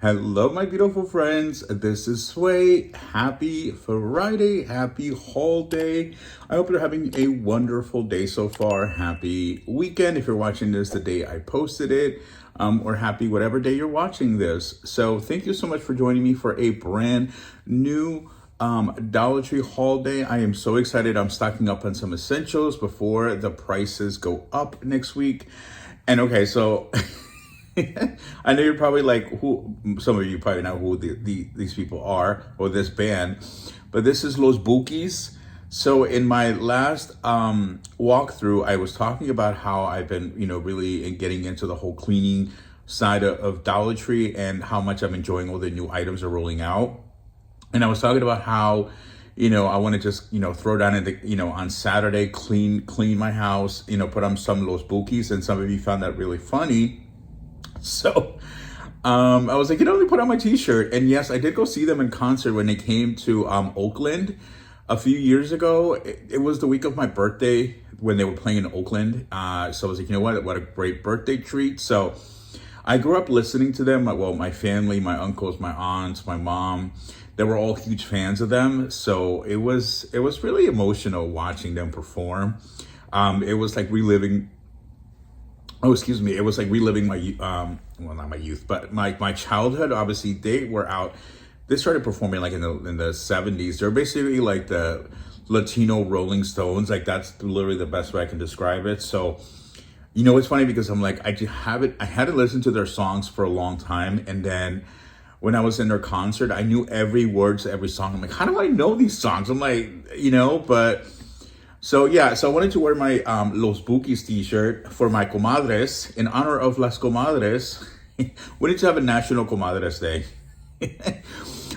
Hello, my beautiful friends. This is Sway. Happy Friday. Happy holiday. I hope you're having a wonderful day so far. Happy weekend if you're watching this the day I posted it, or happy whatever day you're watching this. So thank you so much for joining me for a brand new Dollar Tree haul day. I am so excited. I'm stocking up on some essentials before the prices go up next week. And okay, so I know you're probably like, who? Some of you probably know who these people are, or this band, but this is Los Bookies. So in my last walkthrough, I was talking about how I've been, really getting into the whole cleaning side of Dollar Tree and how much I'm enjoying all the new items are rolling out. And I was talking about how, I want to just, throw down in the, on Saturday, clean my house, put on some Los Bookies, and some of you found that really funny. So I was like, let me put on my t-shirt. And yes, I did go see them in concert when they came to Oakland a few years ago. It was the week of my birthday when they were playing in Oakland. So I was like, what a great birthday treat. So I grew up listening to them. Well, my family, my uncles, my aunts, my mom, they were all huge fans of them. So it was really emotional watching them perform. It was like reliving It was like reliving my, well, not my youth, but my childhood. Obviously, they started performing like in the 70s. They're basically like the Latino Rolling Stones. Like that's literally the best way I can describe it. So, it's funny because I'm like, I had to listen to their songs for a long time. And then when I was in their concert, I knew every word to every song. I'm like, how do I know these songs? I'm like, but... So yeah, so I wanted to wear my Los Bookies t-shirt for my comadres in honor of las comadres. We need to have a National Comadres Day.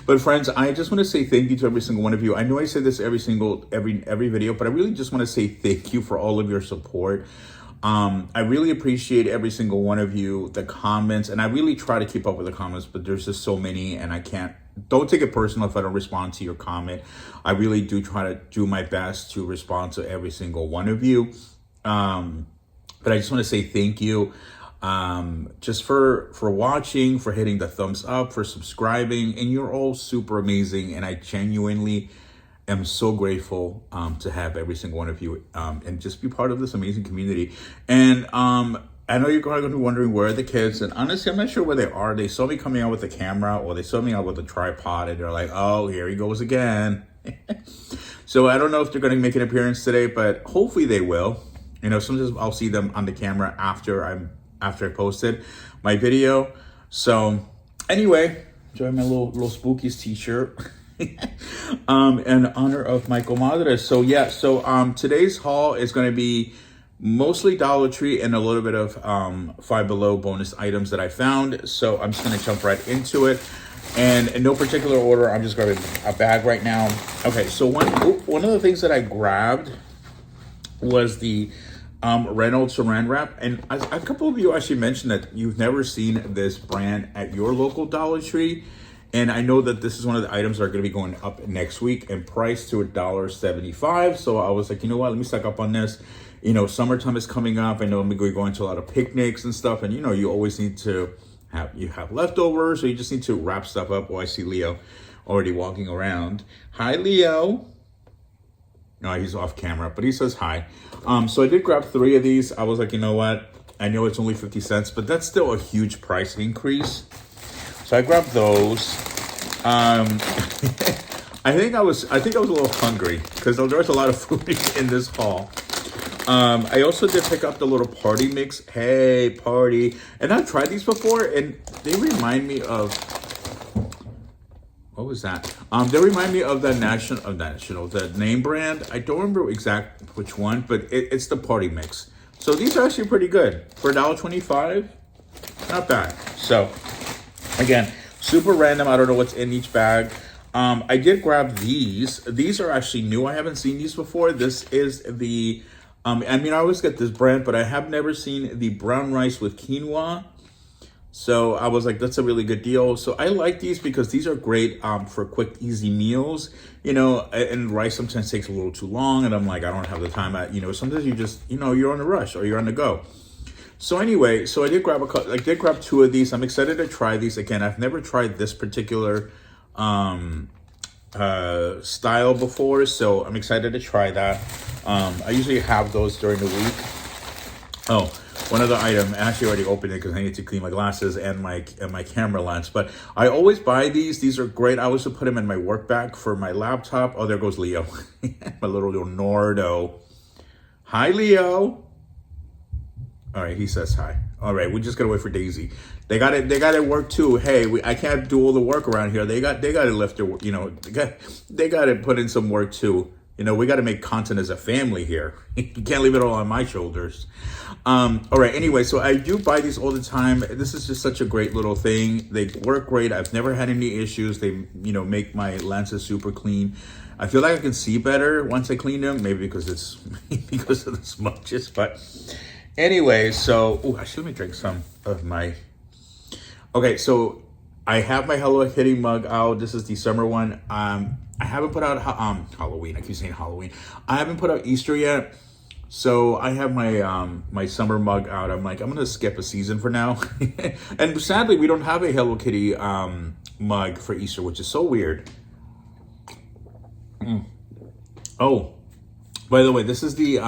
But friends, I just want to say thank you to every single one of you. I know I say this every video, but I really just want to say thank you for all of your support. I really appreciate every single one of you, the comments, and I really try to keep up with the comments, but there's just so many, and don't take it personal if I don't respond to your comment. I really do try to do my best to respond to every single one of you. But I just want to say thank you, just for watching, for hitting the thumbs up, for subscribing, and you're all super amazing, and I genuinely am so grateful to have every single one of you and just be part of this amazing community. And I know you're going to be wondering where are the kids, and honestly, I'm not sure where they are. They saw me coming out with the camera, or they saw me out with a tripod, and they're like, oh, here he goes again. So I don't know if they're going to make an appearance today, but hopefully they will. Sometimes I'll see them on the camera after I posted my video. So anyway, enjoy my little Spookies t-shirt. In honor of my comadres. So yeah, today's haul is going to be mostly Dollar Tree and a little bit of Five Below bonus items that I found. So I'm just going to jump right into it, and in no particular order. I'm just grabbing a bag right now. Okay, so one of the things that I grabbed was the Reynolds Saran Wrap, and a couple of you actually mentioned that you've never seen this brand at your local Dollar Tree. And I know that this is one of the items that are going to be going up next week and priced to $1.75. So I was like, let me stock up on this. Summertime is coming up. I know I'm going to be going to a lot of picnics and stuff. And, you always need to have leftovers. So you just need to wrap stuff up. Oh, I see Leo already walking around. Hi, Leo. No, he's off camera, but he says hi. So I did grab 3 of these. I was like, what? I know it's only 50 cents, but that's still a huge price increase. So I grabbed those. I think I was a little hungry because there was a lot of food in this haul. I also did pick up the little party mix. Hey, party. And I've tried these before, and they remind me of, what was that? They remind me of the the name brand. I don't remember exactly which one, but it's the party mix. So these are actually pretty good. For $1.25, not bad. So again, super random. I don't know what's in each bag. I did grab these. These are actually new. I haven't seen these before. This is the, I always get this brand, but I have never seen the brown rice with quinoa. So I was like, that's a really good deal. So I like these because these are great for quick, easy meals. And rice sometimes takes a little too long. And I'm like, I don't have the time. Sometimes you just, you're on a rush or you're on the go. So anyway, so I did grab two of these. I'm excited to try these again. I've never tried this particular style before, so I'm excited to try that. I usually have those during the week. Oh, one other item. I actually already opened it because I need to clean my glasses and my camera lens. But I always buy these. These are great. I always put them in my work bag for my laptop. Oh, there goes Leo, my little Leonardo. Hi, Leo. All right, he says hi. All right, we just gotta wait for Daisy. They got it. They got it work too. Hey, I can't do all the work around here. They got to lift their. You know, they got to put in some work too. You know, we got to make content as a family here. You can't leave it all on my shoulders. All right. Anyway, so I do buy these all the time. This is just such a great little thing. They work great. I've never had any issues. They, you know, make my lenses super clean. I feel like I can see better once I clean them. Maybe because it's because of the smudges. But anyway, so actually, let me drink some of my. Okay, so I have my Hello Kitty mug out. This is the summer one. I haven't put out Halloween. I keep saying Halloween. I haven't put out Easter yet. So I have my my summer mug out. I'm like, I'm gonna skip a season for now. And sadly, we don't have a Hello Kitty mug for Easter, which is so weird. Oh, by the way, this is the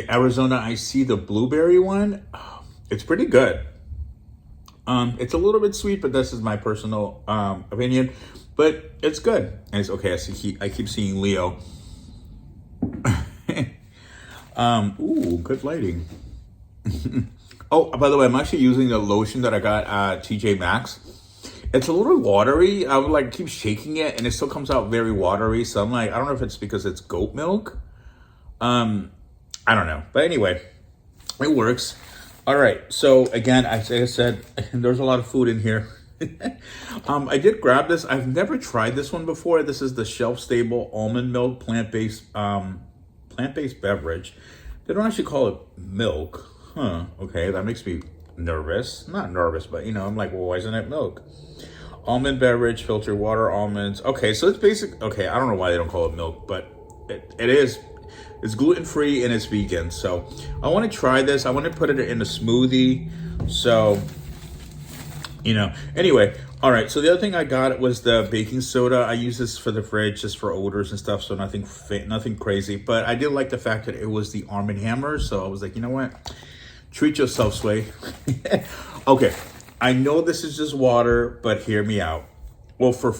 Arizona IC, the blueberry one. It's pretty good. It's a little bit sweet, but this is my personal opinion. But it's good. And it's okay. I keep seeing Leo. Ooh, good lighting. Oh, by the way, I'm actually using the lotion that I got at TJ Maxx. It's a little watery. I would like keep shaking it, and it still comes out very watery. So I'm like, I don't know if it's because it's goat milk. I don't know, but anyway, it works. All right. So again, like I said, there's a lot of food in here. I did grab this. I've never tried this one before. This is the shelf-stable almond milk plant-based beverage. They don't actually call it milk. Huh. Okay, that makes me nervous. Not nervous, but you know, I'm like, well, why isn't it milk? Almond beverage, filtered water, almonds. Okay, so it's basic. Okay, I don't know why they don't call it milk, but it is. It's gluten-free and it's vegan. So I want to try this. I want to put it in a smoothie. So, you know, anyway, all right. So the other thing I got was the baking soda. I use this for the fridge, just for odors and stuff. So nothing crazy. But I did like the fact that it was the Arm & Hammer. So I was like, you know what? Treat yourself, Sway. Okay, I know this is just water, but hear me out. Well, for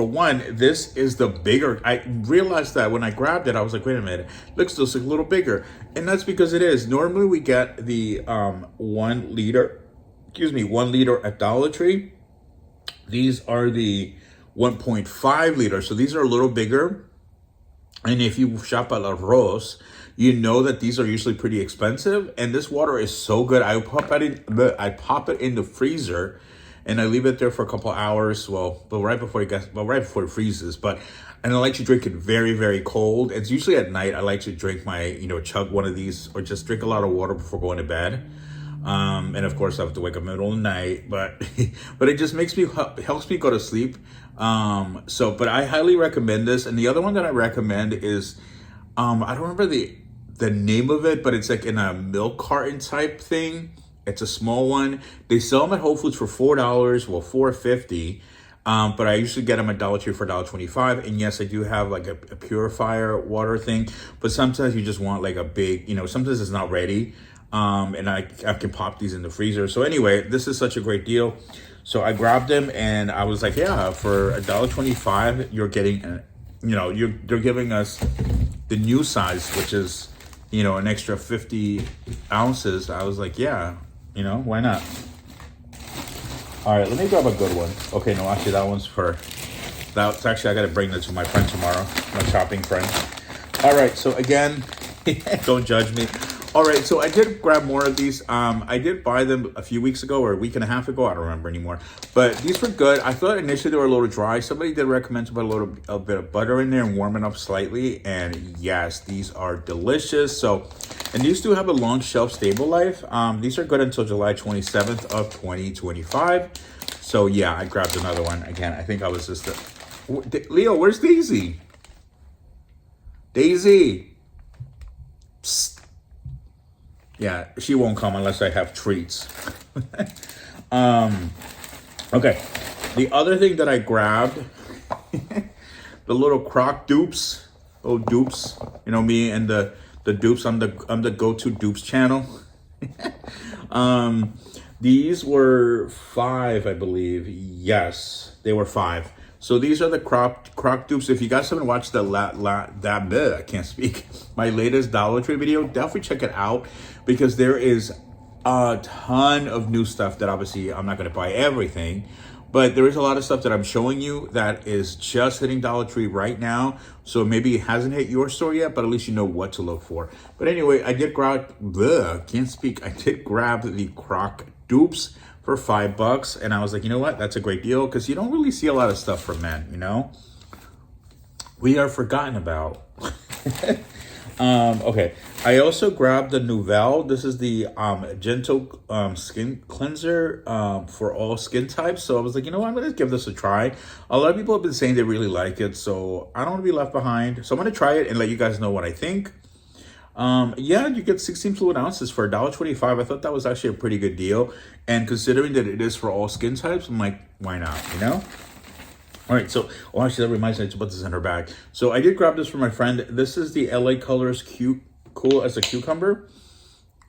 one, this is the bigger. I realized that when I grabbed it, I was like, wait a minute, looks just a little bigger, and that's because it is. Normally, we get the 1 liter at Dollar Tree. These are the 1.5 liter, so these are a little bigger. And if you shop at La Rose, you know that these are usually pretty expensive. And this water is so good. I pop it in the freezer, and I leave it there for a couple hours. But right before it freezes. And I like to drink it very, very cold. It's usually at night. I like to drink chug one of these, or just drink a lot of water before going to bed. And of course I have to wake up in the middle of the night, but it just helps me go to sleep. But I highly recommend this. And the other one that I recommend is, I don't remember the name of it, but it's like in a milk carton type thing. It's a small one. They sell them at Whole Foods for $4, well, $4.50. But I usually get them at Dollar Tree for $1.25. And yes, I do have like a purifier water thing, but sometimes you just want like a big, sometimes it's not ready. And I can pop these in the freezer. So anyway, this is such a great deal. So I grabbed them and I was like, yeah, for $1.25, you're getting, they're giving us the new size, which is, an extra 50 ounces. I was like, yeah, why not? All right, let me grab a good one. Okay, no, actually that one's that's actually, I got to bring that to my friend tomorrow, my shopping friend. All right, so again, don't judge me. All right, so I did grab more of these. I did buy them a few weeks ago or a week and a half ago. I don't remember anymore. But these were good. I thought initially they were a little dry. Somebody did recommend to put a bit of butter in there and warm it up slightly. And yes, these are delicious. And these do have a long shelf stable life. These are good until July 27th of 2025. So yeah, I grabbed another one. Again, I think I was just... Leo, where's Daisy? Daisy! Psst. Yeah, she won't come unless I have treats. Okay. The other thing that I grabbed, the little croc dupes. Oh, dupes. You know me and the dupes. I'm the go-to dupes channel. These were 5, I believe. Yes, they were 5. So these are the croc dupes. If you guys haven't watched I can't speak, my latest Dollar Tree video, definitely check it out, because there is a ton of new stuff that obviously I'm not going to buy everything, but there is a lot of stuff that I'm showing you that is just hitting Dollar Tree right now. So maybe it hasn't hit your store yet, but at least you know what to look for. But anyway, I did grab, can't speak. I did grab the croc dupes for $5, and I was like, you know what, that's a great deal, because you don't really see a lot of stuff for men, you know, we are forgotten about. Okay, I also grabbed the Nouvelle. This is the gentle skin cleanser for all skin types. So I was like, you know what, I'm gonna give this a try. A lot of people have been saying they really like it, so I don't want to be left behind. So I'm gonna try it and let you guys know what I think. Yeah, you get 16 fluid ounces for $1.25. I thought that was actually a pretty good deal. And considering that it is for all skin types, I'm like, why not, you know? All right, so, oh, actually, that reminds me to put this in her bag. So I did grab this for my friend. This is the LA Colors Cool as a Cucumber.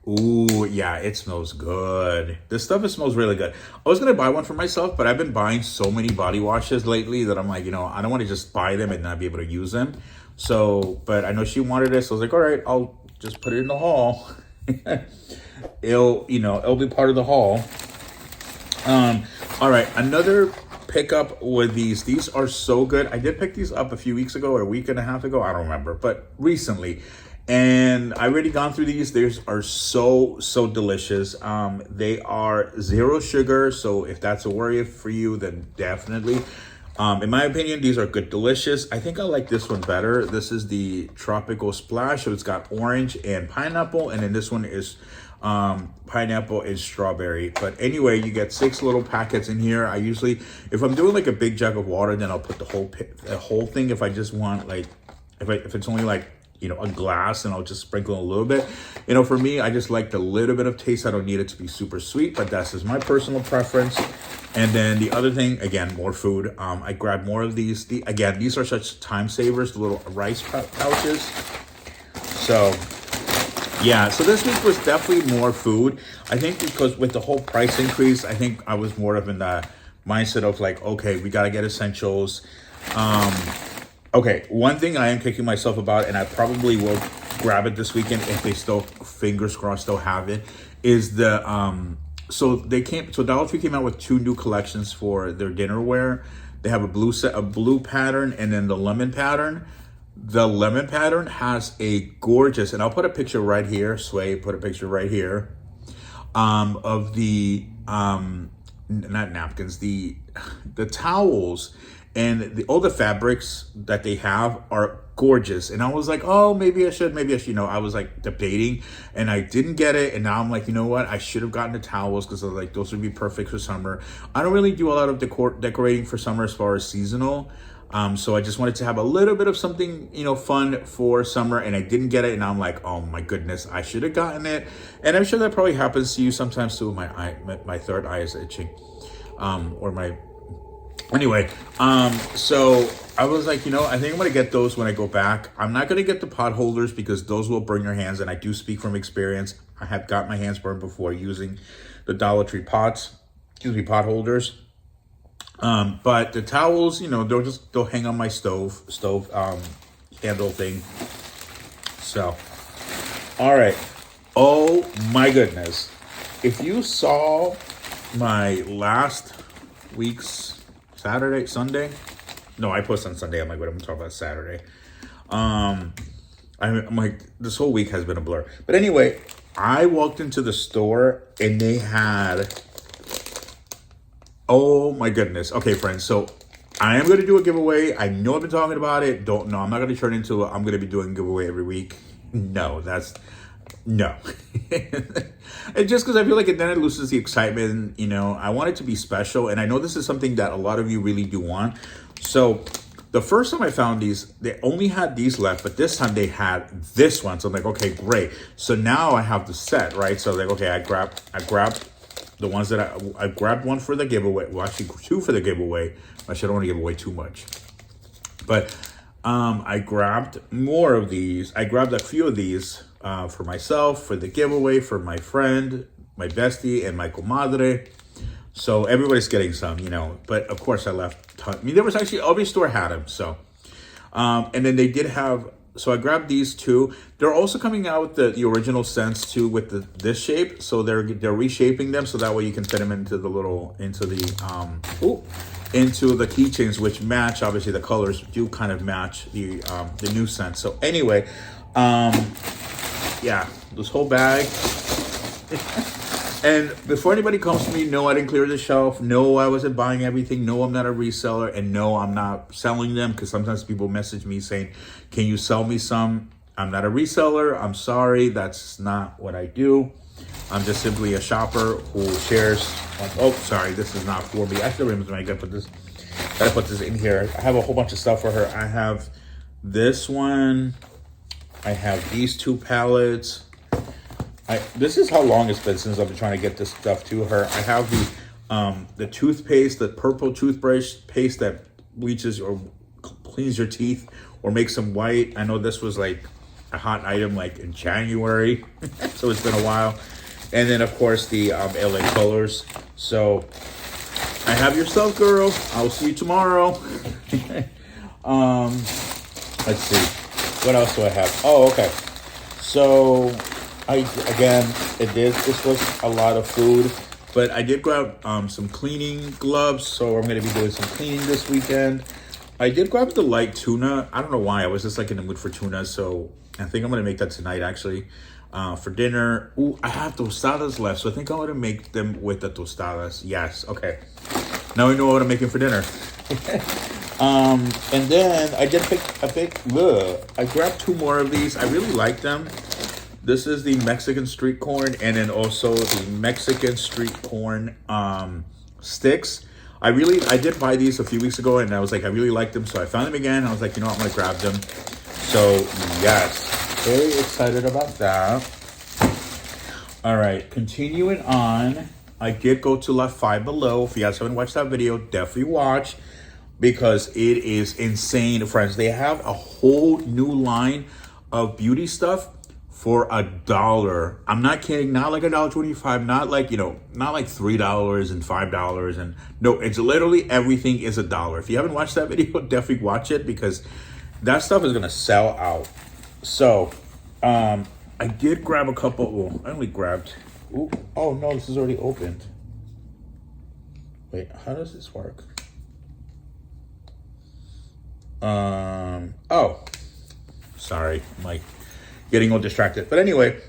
Ooh, yeah, it smells good. This stuff, it smells really good. I was going to buy one for myself, but I've been buying so many body washes lately that I'm like, you know, I don't want to just buy them and not be able to use them. So, but I know she wanted it, so I was like, all right, I'll just put it in the haul. It'll be part of the haul. All right, another pickup with these. These are so good. I did pick these up a few weeks ago or a week and a half ago. I don't remember, but recently. And I already gone through these. These are so delicious. They are 0 sugar. So if that's a worry for you, then definitely. In my opinion, these are good, delicious. I think I like this one better. This is the Tropical Splash. So it's got orange and pineapple. And then this one is pineapple and strawberry. But anyway, you get 6 little packets in here. I usually, if I'm doing like a big jug of water, then I'll put the whole thing. If I just want like, if it's only like, you know, a glass, and I'll just sprinkle a little bit. You know, for me, I just like the little bit of taste. I don't need it to be super sweet, but that's just my personal preference. And then the other thing, again, more food. I grabbed more of these. Again, these are such time savers, the little rice pouches. So yeah, so this week was definitely more food. I think because with the whole price increase, I think I was more of in the mindset of like, okay, we got to get essentials. Okay, one thing I am kicking myself about, and I probably will grab it this weekend if they still, fingers crossed, still have it, is the, so Dollar Tree came out with 2 new collections for their dinnerware. They have a blue pattern, and then the lemon pattern. The lemon pattern has a gorgeous, and I'll put a picture right here, Sway, put a picture right here, of the, not napkins, the towels. And all the fabrics that they have are gorgeous. And I was like, oh, maybe I should, you know, I was like debating, and I didn't get it. And now I'm like, you know what? I should have gotten the towels, because I was like, those would be perfect for summer. I don't really do a lot of decorating for summer as far as seasonal. So I just wanted to have a little bit of something, you know, fun for summer, and I didn't get it. And now I'm like, oh my goodness, I should have gotten it. And I'm sure that probably happens to you sometimes too. My third eye is itching, or my, anyway, so I was like, you know, I think I'm going to get those when I go back. I'm not going to get the pot holders because those will burn your hands. And I do speak from experience. I have got my hands burned before using the Dollar Tree pot holders. But the towels, you know, they'll hang on my stove handle thing. So, all right. Oh my goodness. If you saw my last week's Sunday. No, I post on Sunday. I'm like, what am I talking about Saturday? I'm like, this whole week has been a blur. But anyway, I walked into the store and they had, oh my goodness. Okay, friends. So I am going to do a giveaway. I know I've been talking about it. I'm not going to turn into I'm going to be doing a giveaway every week. No. It's just because I feel like then it loses the excitement. You know, I want it to be special, and I know this is something that a lot of you really do want. So The first time I found these, they only had these left, but this time they had this one. So I'm like, okay, great. So now I have the set, right? So like, okay, I grabbed the ones that I grabbed one for the giveaway. Well, actually 2 for the giveaway. I don't want to give away too much. But I grabbed more of these. I grabbed a few of these for myself, for the giveaway, for my friend, my bestie, and my comadre. So everybody's getting some, you know. But of course I left. I mean, there was actually, every store had them. So, and then they did have, so I grabbed these 2. They're also coming out with the original scents too with this shape. So they're reshaping them so that way you can fit them into the little, into the keychains, which match, obviously the colors do kind of match the new scent. So anyway, yeah, this whole bag. And before anybody comes to me, no, I didn't clear the shelf. No, I wasn't buying everything. No, I'm not a reseller. And no, I'm not selling them, because sometimes people message me saying, can you sell me some? I'm not a reseller. I'm sorry. That's not what I do. I'm just simply a shopper who shares. Oh, sorry. This is not for me. Actually, I gotta put this in here. I have a whole bunch of stuff for her. I have this one. I have these 2 palettes. This is how long it's been since I've been trying to get this stuff to her. I have the toothpaste, the purple toothbrush paste that bleaches or cleans your teeth or makes them white. I know this was like a hot item like in January, so it's been a while. And then of course the LA colors. So I have your stuff, girl. I'll see you tomorrow. Let's see. What else do I have? Oh, okay. So this was a lot of food, but I did grab some cleaning gloves, so I'm going to be doing some cleaning this weekend. I did grab the light tuna. I don't know why. I was just like in the mood for tuna, so I think I'm going to make that tonight, actually, for dinner. Ooh, I have tostadas left, so I think I'm going to make them with the tostadas. Yes, okay. Now we know what I'm making for dinner. And then I did I grabbed 2 more of these. I really like them. This is the Mexican street corn, and then also the Mexican street corn sticks. I did buy these a few weeks ago, and I was like, I really like them, so I found them again. I was like, you know what, I'm gonna grab them. So yes, very excited about that. All right, continuing on. I did go to La Five Below. If you guys haven't watched that video, definitely watch, because it is insane, friends. They have a whole new line of beauty stuff for $1. I'm not kidding. Not like $1.25. Not like, you know, not like $3 and $5. And no, it's literally everything is $1. If you haven't watched that video, definitely watch it, because that stuff is gonna sell out. So, I did grab a couple. Well, I only grabbed. Ooh, oh no, this is already opened. Wait, how does this work? Oh, sorry, I'm like getting all distracted. But anyway,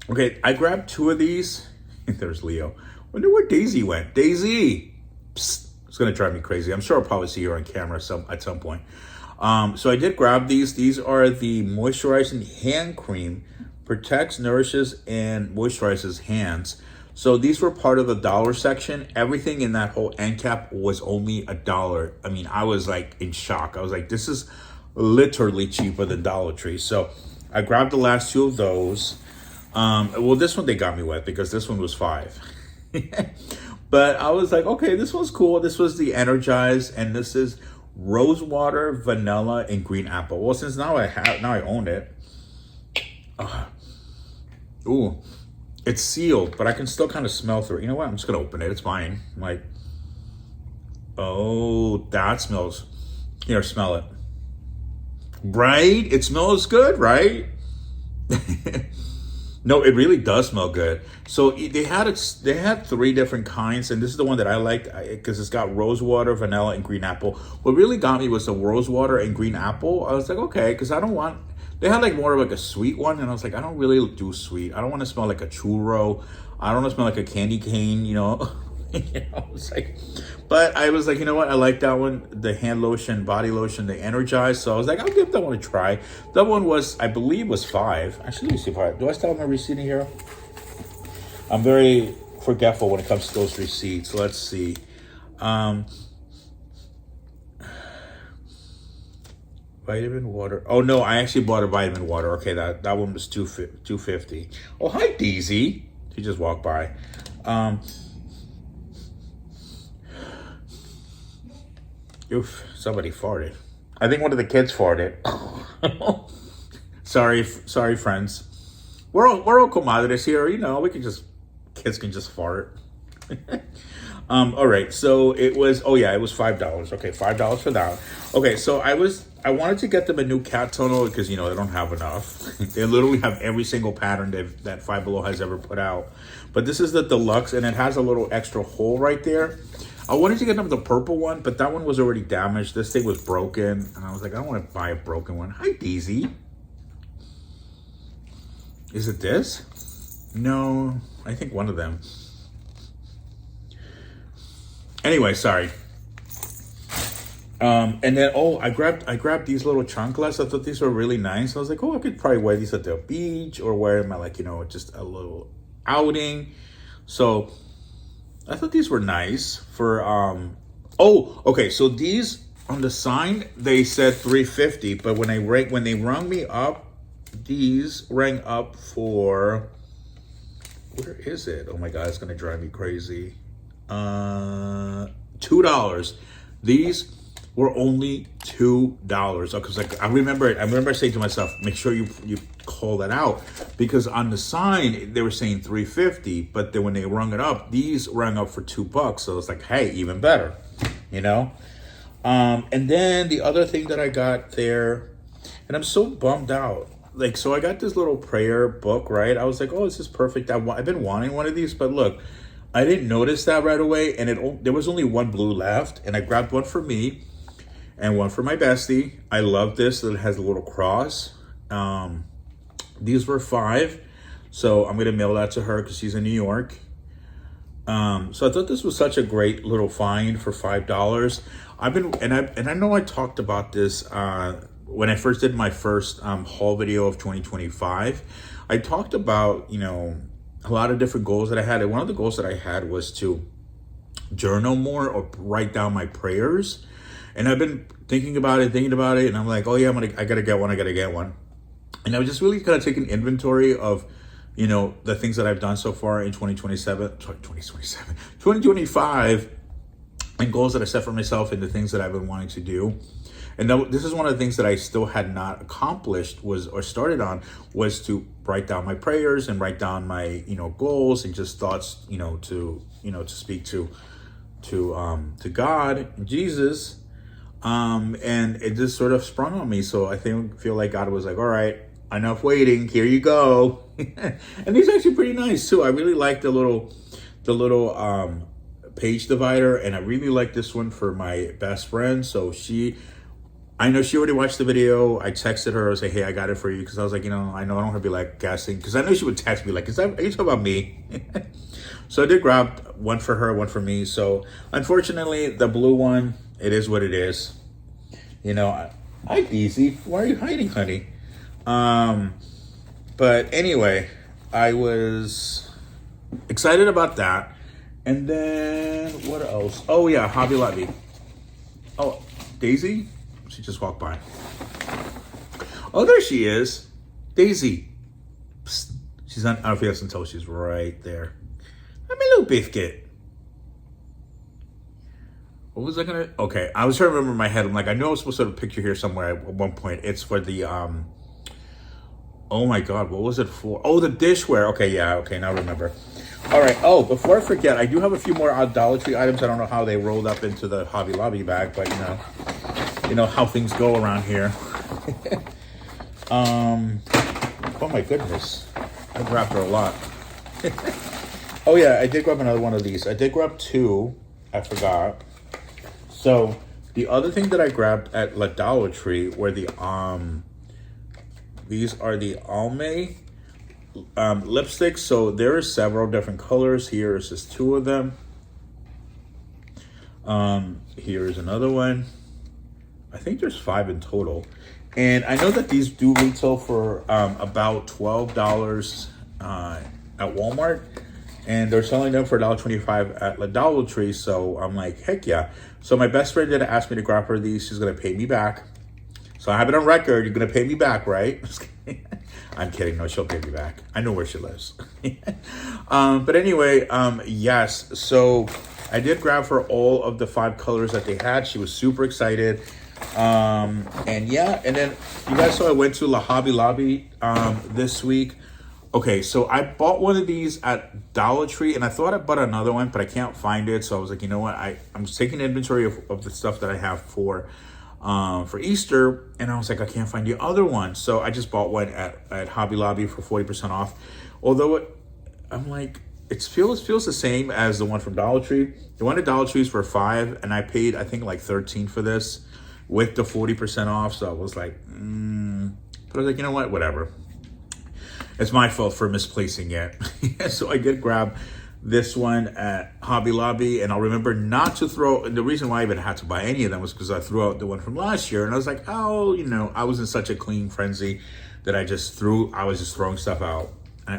okay, I grabbed 2 of these. There's Leo. Wonder where Daisy went. Daisy! Psst, it's gonna drive me crazy. I'm sure I'll probably see her on camera at some point. So I did grab these. These are the moisturizing hand cream. Protects, nourishes, and moisturizes hands. So these were part of the dollar section. Everything in that whole end cap was only $1. I mean, I was like in shock. I was like, this is literally cheaper than Dollar Tree. So I grabbed the last 2 of those. Well, this one they got me with, because this one was $5. But I was like, okay, this one's cool. This was the Energize, and this is rose water, vanilla, and green apple. Well, since now I own it. Ooh, it's sealed, but I can still kind of smell through it. You know what? I'm just gonna open it. It's fine. I'm like, oh, that smells. Here, smell it. Right? It smells good, right? No, it really does smell good. So they had 3 different kinds, and this is the one that I liked, because it's got rose water, vanilla, and green apple. What really got me was the rose water and green apple. I was like, okay, because I don't want. They had like more of like a sweet one, and I was like, I don't really do sweet. I don't want to smell like a churro. I don't want to smell like a candy cane, you know. It's like, but I was like, you know what? I like that one, the hand lotion, body lotion, the Energize. So I was like, I'll give that one a try. That one was, I believe, was $5. Actually, let me see if do I still have my receipt in here? I'm very forgetful when it comes to those receipts. Let's see. Vitamin water. Oh no, I actually bought a vitamin water. Okay, that one was $2.50. Oh, hi Daisy. She just walked by. Oof, somebody farted. I think one of the kids farted. sorry, friends. We're all comadres here. You know, kids can just fart. All right, so it was, oh yeah, it was $5. Okay, $5 for that. Okay, so I wanted to get them a new cat tonal because, you know, they don't have enough. They literally have every single pattern that Five Below has ever put out. But this is the deluxe, and it has a little extra hole right there. I wanted to get them the purple one, but that one was already damaged. This thing was broken, and I was like, I don't want to buy a broken one. Hi, Daisy. Is it this? No, I think one of them. Anyway, sorry. And then, oh, I grabbed these little chanclas. I thought these were really nice. I was like, oh, I could probably wear these at the beach or wear them at, like, you know, just a little outing. So I thought these were nice for, oh, okay. So these on the sign, they said $3.50, but when they rung me up, these rang up for, where is it? Oh my God, it's going to drive me crazy. $2. These were only $2. Because like I remember saying to myself, make sure you call that out, because on the sign they were saying $3.50, but then when they rung it up, these rang up for $2. So it's like, hey, even better, you know. And then the other thing that I got there, and I'm so bummed out. Like, so I got this little prayer book, right? I was like, oh, this is perfect. I've been wanting one of these, but look, I didn't notice that right away, and there was only one blue left, and I grabbed one for me and one for my bestie. I love this. It has a little cross. These were $5, so I'm gonna mail that to her because she's in New York. So I thought this was such a great little find for $5. I know I talked about this when I first did my first haul video of 2025. I talked about, you know, a lot of different goals that I had. And one of the goals that I had was to journal more or write down my prayers. And I've been thinking about it, and I'm like, oh yeah, I gotta get one. And I was just really kind of taking inventory of, you know, the things that I've done so far in 2025, and goals that I set for myself and the things that I've been wanting to do. And this is one of the things that I still had not accomplished started on, was to write down my prayers and write down my, you know, goals and just thoughts, to speak to God and Jesus. And it just sort of sprung on me. So I feel like God was like, all right, enough waiting, here you go. And these are actually pretty nice too. I really like the little page divider, and I really like this one for my best friend. So I know she already watched the video. I texted her, I was like, hey, I got it for you. Because I was like, I don't want her to be like guessing. Because I know she would text me like, are you talking about me? So I did grab one for her, one for me. So unfortunately, the blue one, it is what it is. Hi, Daisy. Why are you hiding, honey? But anyway, I was excited about that. And then what else? Oh yeah, Hobby Lobby. Oh, Daisy? She just walked by. Oh, there she is. Daisy. Psst. She's not obvious until she's right there. I'm a little biscuit. What was I gonna? Okay, I was trying to remember in my head. I'm like, I know I was supposed to have a picture here somewhere at one point. It's for the, oh my God, what was it for? Oh, the dishware. Okay, yeah, okay, now I remember. All right, oh, before I forget, I do have a few more Dollar Tree items. I don't know how they rolled up into the Hobby Lobby bag, but you know how things go around here. Oh my goodness, I grabbed her a lot. Oh yeah, I did grab another one of these. I did grab two, I forgot. So the other thing that I grabbed at La Dollar Tree were the these are the Almay lipsticks. So there are several different colors. Here is just two of them. Here's another one. I think there's 5 in total. And I know that these do retail for about $12 at Walmart. And they're selling them for $1.25 at La Dollar Tree. So I'm like, heck yeah. So my best friend did ask me to grab her these. She's going to pay me back. So I have it on record. You're going to pay me back, right? I'm kidding. No, she'll pay me back. I know where she lives. But anyway, yes. So I did grab her all of the 5 colors that they had. She was super excited. And yeah, and then you guys saw I went to Hobby Lobby this week. Okay, so I bought one of these at Dollar Tree, and I thought I bought another one, but I can't find it. So I was like, you know what? I'm taking inventory of the stuff that I have for Easter, and I was like, I can't find the other one. So I just bought one at Hobby Lobby for 40% off. Although I'm like, it feels the same as the one from Dollar Tree. The one at Dollar Tree is for $5, and I paid, I think, like $13 for this with the 40% off. So I was like, but I was like, you know what? Whatever. It's my fault for misplacing it. So I did grab this one at Hobby Lobby, and I'll remember not to throw, and the reason why I even had to buy any of them was because I threw out the one from last year, and I was like, oh, you know, I was in such a clean frenzy that I was just throwing stuff out. I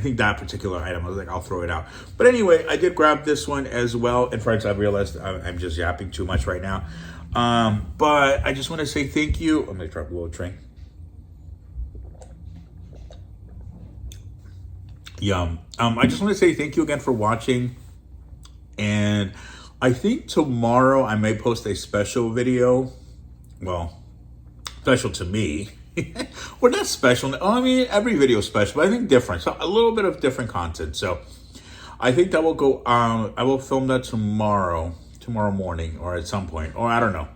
think that particular item, I was like, I'll throw it out. But anyway, I did grab this one as well. And friends, I realized I'm just yapping too much right now. But I just want to say thank you. I'm gonna drop a little drink. Yum. I just want to say thank you again for watching. And I think tomorrow I may post a special video. Well, special to me. Well, not special. I mean, every video is special, but I think different. So a little bit of different content. So I think that will go, I will film that tomorrow morning, or at some point, or I don't know.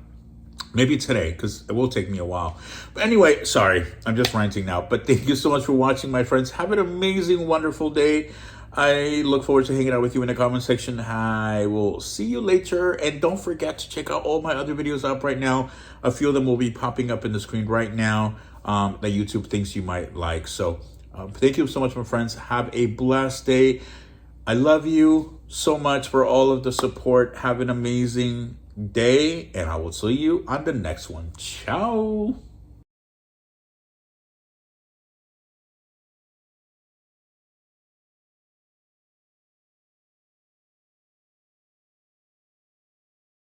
Maybe today, because it will take me a while. But anyway, sorry, I'm just ranting now. But thank you so much for watching, my friends. Have an amazing, wonderful day. I look forward to hanging out with you in the comment section. I will see you later. And don't forget to check out all my other videos up right now. A few of them will be popping up in the screen right now that YouTube thinks you might like. So thank you so much, my friends. Have a blessed day. I love you so much for all of the support. Have an amazing day, and I will see you on the next one. Ciao.